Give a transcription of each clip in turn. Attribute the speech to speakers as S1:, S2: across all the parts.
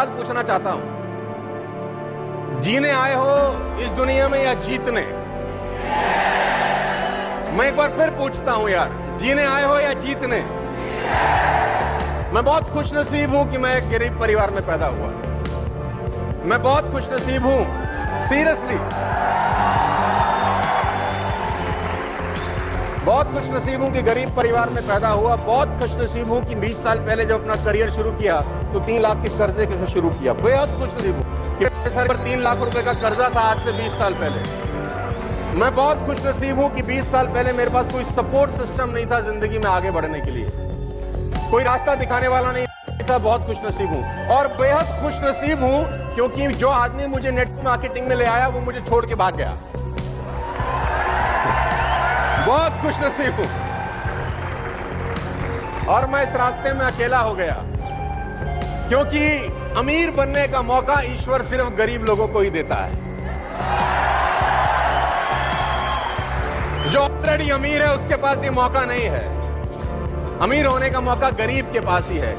S1: सवाल पूछना चाहता हूं, जीने आए हो इस दुनिया में या जीतने? मैं एक बार फिर पूछता हूं यार, जीने आए हो या जीतने? मैं बहुत खुशनसीब हूं कि मैं एक गरीब परिवार में पैदा हुआ। मैं बहुत खुशनसीब हूं, सीरियसली बहुत खुशनसीब हूं कि गरीब परिवार में पैदा हुआ। बहुत खुशनसीब हूं कि 20 साल पहले जब अपना करियर शुरू किया तो 3 लाख के कर्जे से शुरू किया। बेहद खुशनसीब हूं कि मेरे सर पर 3 लाख रुपए का कर्जा था आज से 20 साल पहले। मैं बहुत खुशनसीब हूं कि 20 साल पहले मेरे पास कोई सपोर्ट सिस्टम नहीं था जिंदगी में आगे बढ़ने के लिए, कोई रास्ता दिखाने वाला नहीं था। बहुत खुशनसीब हूं और बेहद खुशनसीब हूं क्योंकि जो आदमी मुझे नेटवर्क मार्केटिंग में ले आया वो मुझे छोड़ के भाग गया। बहुत खुशनसीब हूं और मैं इस रास्ते में अकेला हो गया क्योंकि अमीर बनने का मौका ईश्वर सिर्फ गरीब लोगों को ही देता है। जो ऑलरेडी अमीर है उसके पास ये मौका नहीं है। अमीर होने का मौका गरीब के पास ही है।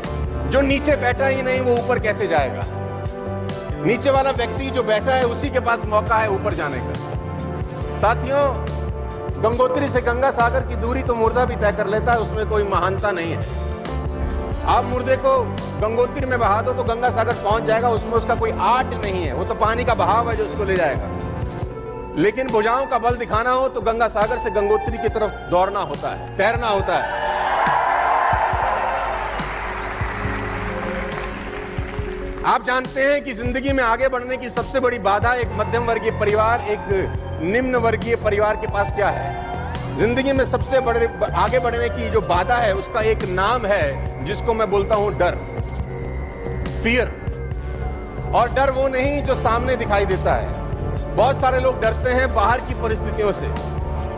S1: जो नीचे बैठा ही नहीं वो ऊपर कैसे जाएगा? नीचे वाला व्यक्ति जो बैठा है उसी के पास मौका है ऊपर जाने का। साथियों, गंगोत्री से गंगा सागर की दूरी तो मुर्दा भी तय कर लेता है, उसमें कोई महानता नहीं है। आप मुर्दे को गंगोत्री में बहा दो तो गंगा सागर पहुंच जाएगा, उसमें उसका कोई आर्ट नहीं है, वो तो पानी का बहाव है जो उसको ले जाएगा। लेकिन भुजाओं का बल दिखाना हो तो गंगा सागर से गंगोत्री की तरफ दौड़ना होता है, तैरना होता है। आप जानते हैं कि जिंदगी में आगे बढ़ने की सबसे बड़ी बाधा एक मध्यम वर्गीय परिवार, एक निम्न वर्गीय परिवार के पास क्या है? जिंदगी में सबसे बड़े आगे बढ़ने की जो बाधा है उसका एक नाम है जिसको मैं बोलता हूं डर, फियर। और डर वो नहीं जो सामने दिखाई देता है। बहुत सारे लोग डरते हैं बाहर की परिस्थितियों से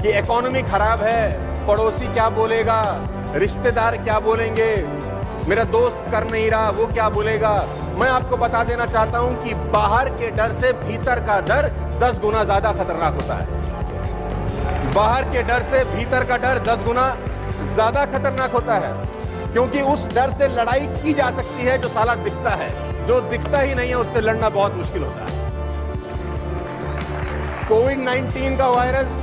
S1: कि इकोनॉमी खराब है, पड़ोसी क्या बोलेगा, रिश्तेदार क्या बोलेंगे, मेरा दोस्त कर नहीं रहा वो क्या बोलेगा। मैं आपको बता देना चाहता हूं कि बाहर के डर से भीतर का डर 10 गुना ज्यादा खतरनाक होता है। बाहर के डर से भीतर का डर 10 गुना ज्यादा खतरनाक होता है क्योंकि उस डर से लड़ाई की जा सकती है जो साला दिखता है। जो दिखता ही नहीं है उससे लड़ना बहुत मुश्किल होता है। कोविड-19 का वायरस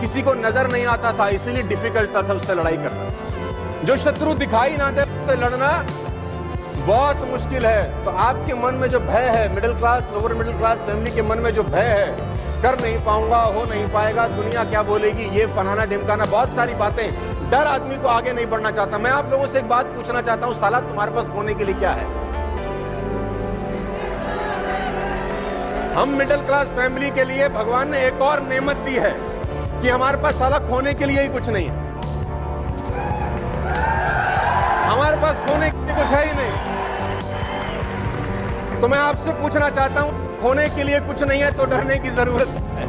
S1: किसी को नजर नहीं आता था, इसीलिए डिफिकल्ट था उससे लड़ाई करना। जो शत्रु दिखाई ना दे उससे लड़ना बहुत मुश्किल है। तो आपके मन में जो भय है, middle class, lower middle class family के मन में जो भय है, कर नहीं पाऊंगा, हो नहीं पाएगा, दुनिया क्या बोलेगी, ये फलाना ढिमकाना, बहुत सारी बातें, डर आदमी को आगे नहीं बढ़ना चाहता। मैं आप लोगों से एक बात पूछना चाहता हूं, साला तुम्हारे पास खोने के लिए क्या है? हम मिडिल क्लास फैमिली के लिए भगवान ने एक और नेमत दी है कि हमारे पास साला खोने के लिए ही कुछ नहीं है। हमारे पास खोने के लिए कुछ है ही नहीं। तो मैं आपसे पूछना चाहता हूं, खोने के लिए कुछ नहीं है तो डरने की जरूरत है?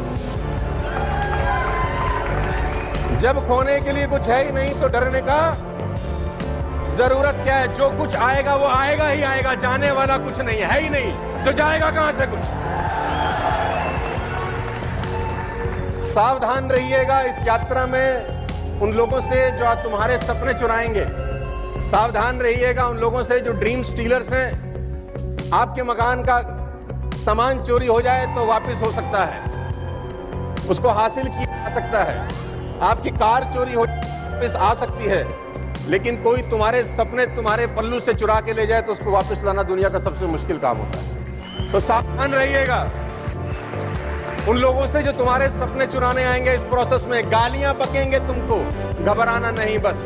S1: जब खोने के लिए कुछ है ही नहीं तो डरने का जरूरत क्या है? जो कुछ आएगा वो आएगा ही आएगा, जाने वाला कुछ नहीं है ही नहीं, तो जाएगा कहां से कुछ? सावधान रहिएगा इस यात्रा में उन लोगों से जो तुम्हारे सपने चुराएंगे। सावधान रहिएगा उन लोगों से जो ड्रीम स्टीलर्स हैं। आपके मकान का सामान चोरी हो जाए तो वापस हो सकता है, उसको हासिल किया जा सकता है। आपकी कार चोरी हो वापस आ सकती है, लेकिन कोई तुम्हारे सपने तुम्हारे पल्लू से चुरा के ले जाए तो उसको वापस लाना दुनिया का सबसे मुश्किल काम होता है। तो सावधान रहिएगा उन लोगों से जो तुम्हारे सपने चुराने आएंगे। इस प्रोसेस में गालियां बकेंगे तुमको, घबराना नहीं। बस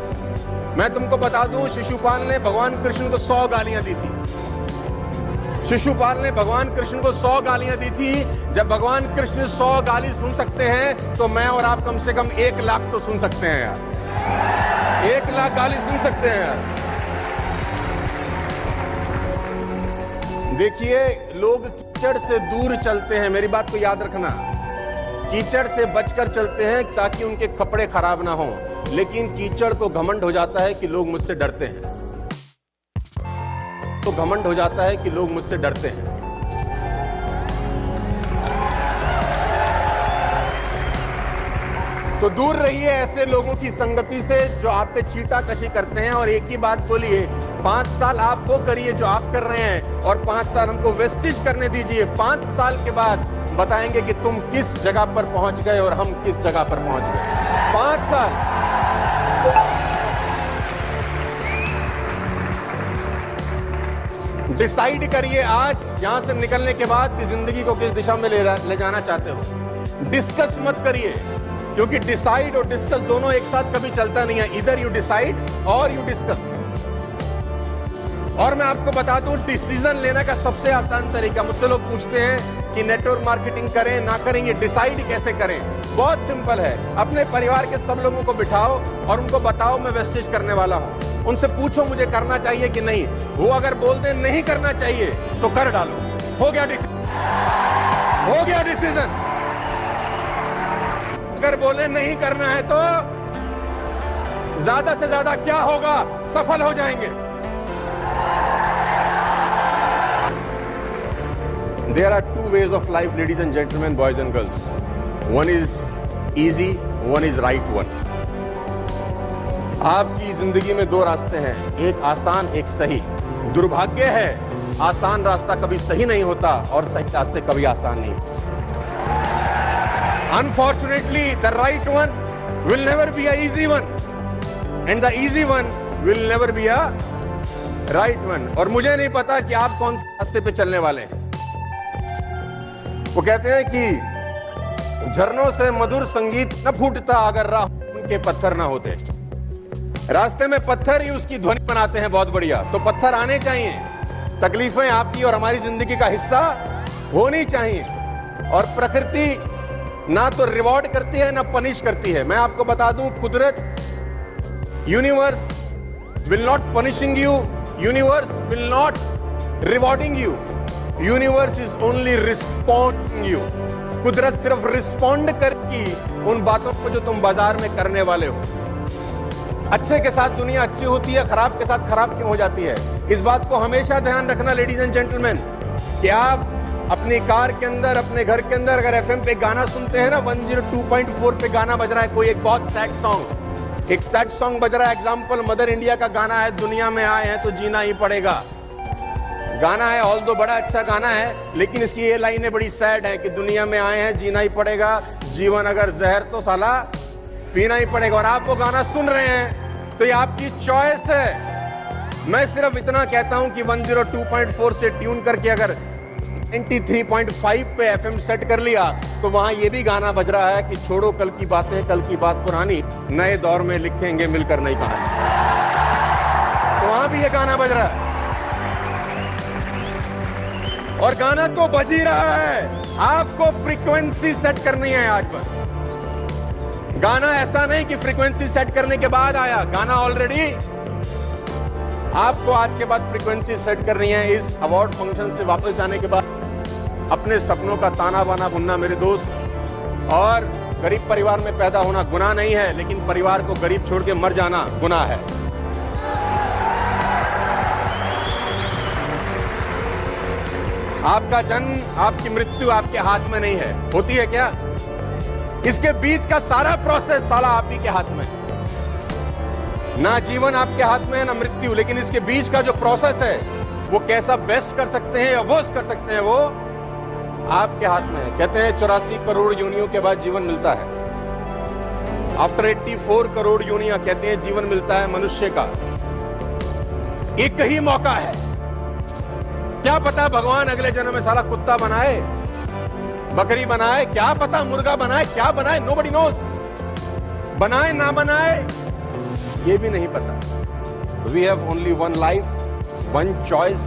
S1: मैं तुमको बता दूं, शिशुपाल ने भगवान कृष्ण को 100 गालियां दी थी। शिशुपाल ने भगवान कृष्ण को 100 गालियां दी थी। जब भगवान कृष्ण 100 गाली सुन सकते हैं तो मैं और आप कम से कम 1 लाख तो सुन सकते हैं यार। 1 लाख गाली सुन सकते हैं यार। देखिए, लोग कीचड़ से दूर चलते हैं, मेरी बात को याद रखना। कीचड़ से बचकर चलते हैं ताकि उनके कपड़े खराब ना हो, लेकिन कीचड़ को घमंड हो जाता है कि लोग मुझसे डरते हैं। तो घमंड हो जाता है कि लोग मुझसे डरते हैं। तो दूर रहिए ऐसे लोगों की संगति से जो आप पे छीटाकशी करते हैं। और एक ही बात बोलिए, 5 साल आप वो करिए जो आप कर रहे हैं और 5 साल हमको वेस्टेज करने दीजिए। 5 साल के बाद बताएंगे कि तुम किस जगह पर पहुंच गए और हम किस जगह पर पहुंच गए। 5 साल। डिसाइड करिए आज यहां से निकलने के बाद कि जिंदगी को किस दिशा में ले जाना चाहते हो। डिस्कस मत करिए, क्योंकि डिसाइड और डिस्कस दोनों एक साथ कभी चलता नहीं है। इधर यू डिसाइड और यू डिस्कस। और मैं आपको बता दूं, डिसीजन लेने का सबसे आसान तरीका, मुझसे लोग पूछते हैं कि नेटवर्क मार्केटिंग करें ना करें, ये डिसाइड कैसे करें। बहुत सिंपल है, अपने परिवार के सब लोगों को बिठाओ और उनको बताओ मैं वेस्टेज करने वाला हूं। उनसे पूछो मुझे करना चाहिए कि नहीं। वो अगर बोलते नहीं करना चाहिए तो कर डालो। हो गया डिसीजन। अगर बोले नहीं करना है तो ज्यादा से ज्यादा क्या होगा, सफल हो जाएंगे। There are 2 ways of life, ladies and gentlemen, boys and girls. One is easy, one is right one. आपकी जिंदगी में 2 रास्ते हैं, एक आसान, एक सही। दुर्भाग्य है आसान रास्ता कभी सही नहीं होता और सही रास्ते कभी आसान नहीं। Unfortunately, the right one will never be an easy one, and the easy one will never be a right one. और मुझे नहीं पता कि आप कौन से रास्ते पे चलने वाले हैं। वो कहते हैं कि झरनों से मधुर संगीत न फूटता अगर राह उनके पत्थर ना होते। रास्ते में पत्थर ही उसकी ध्वनि बनाते हैं बहुत बढ़िया। तो पत्थर आने चाहिए, तकलीफें आपकी और हमारी जिंदगी का हिस्सा होनी चाहिए। और प्रकृति ना तो रिवॉर्ड करती है ना पनिश करती है। मैं आपको बता दूं, कुदरत, universe will not punishing you, universe will not rewarding you, universe is only responding you. कुदरत सिर्फ रिस्पॉन्ड करती उन बातों को जो तुम बाजार में करने वाले हो। अच्छे के साथ दुनिया अच्छी होती है, खराब के साथ खराब क्यों हो जाती है। इस बात को हमेशा ध्यान रखना लेडीज एंड जेंटलमैन, कि आप अपनी कार के अंदर, अपने घर के अंदर अगर एफएम पे गाना सुनते हैं ना, 102.4 पे गाना बज रहा है, कोई एक बहुत सैड सॉन्ग, एक सैड सॉन्ग बज रहा है, एग्जाम्पल मदर इंडिया का गाना है, दुनिया में आए हैं तो जीना ही पड़ेगा। गाना है, ऑल दो बड़ा अच्छा गाना है, लेकिन इसकी ये लाइनें बड़ी सैड है कि दुनिया में आए हैं जीना ही पड़ेगा, जीवन अगर जहर तो साला पीना ही पड़ेगा। और आप वो गाना सुन रहे हैं तो ये आपकी चॉइस है। मैं सिर्फ इतना कहता हूं कि 102.4 से ट्यून करके अगर 93.5 पे एफएम सेट कर लिया तो वहां ये भी गाना बज रहा है कि छोड़ो कल की बातें, कल की बात पुरानी, नए दौर में लिखेंगे मिलकर नई कहानी। तो वहां भी ये गाना बज रहा है और गाना तो बज ही रहा है। आपको फ्रीक्वेंसी सेट करनी है आज बस। गाना ऐसा नहीं कि फ्रीक्वेंसी सेट करने के बाद आया, गाना ऑलरेडी। आपको आज के बाद फ्रीक्वेंसी सेट करनी है। इस अवार्ड फंक्शन से वापस जाने के बाद अपने सपनों का ताना बाना बुनना मेरे दोस्त। और गरीब परिवार में पैदा होना गुनाह नहीं है, लेकिन परिवार को गरीब छोड़ के मर जाना गुनाह है। आपका जन्म, आपकी मृत्यु आपके हाथ में नहीं है। होती है क्या? इसके बीच का सारा प्रोसेस साला आप ही के हाथ में है। ना जीवन आपके हाथ में है ना मृत्यु, लेकिन इसके बीच का जो प्रोसेस है वो कैसा बेस्ट कर सकते हैं या वर्स्ट कर सकते हैं, वो आपके हाथ में है। कहते हैं 84 करोड़ योनियों के बाद जीवन मिलता है। आफ्टर 84 करोड़ योनियां कहते हैं जीवन मिलता है मनुष्य का। एक ही मौका है। क्या पता भगवान अगले जन्म में साला कुत्ता बनाए, बकरी बनाए, क्या पता मुर्गा बनाए, क्या बनाए, नोबडी नोज। बनाए ना बनाए ये भी नहीं पता। We have only one life, one choice,